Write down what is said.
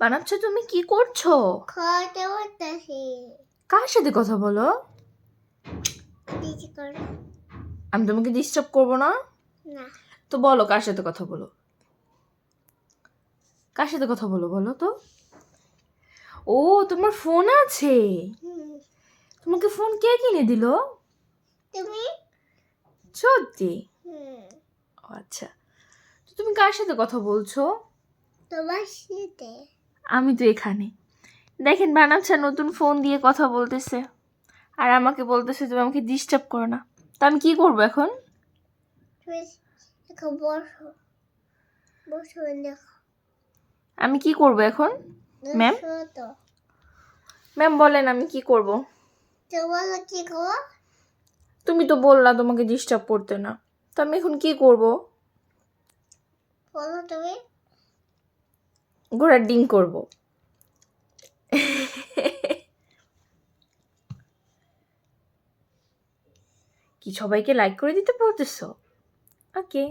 বানাচ্ছ তুমি কি করছো? খাওয়াতে বলতেছি কার সাথে কথা বলো? দিদি করো আমি তোমাকে ডিস্টার্ব করবো না না তো বলো কার সাথে কথা বলো, কার সাথে কথা বলো বলো তো। ও তোমার ফোন আছে? হুম, তোমাকে ফোন কে কিনে দিল? তুমি সত্যি? হুম, ও আচ্ছা, তো তুমি কার সাথে কথা বলছো? তোমার সাথে আমি তো এখানে। দেখেন বানাচ্ছা নতুন ফোন দিয়ে কথা বলতেছে আর আমাকে বলতেছে তুমি আমাকে ডিস্টার্ব করো না। তো আমি কি করবো এখন? তুমি এখন বসো বসো দেখো আমি কি করবো এখন? ম্যাম দেখো তো ম্যাম বলেন আমি কি করব? তো বলো কি করো তুমি তো বললা তোমাকে ডিস্টার্ব করতে না, তো আমি এখন কি করব? বলো তুমি ঘোড়ার ডিম করব। কি সবাইকে লাইক করে দিতে বলতেছো? ওকে।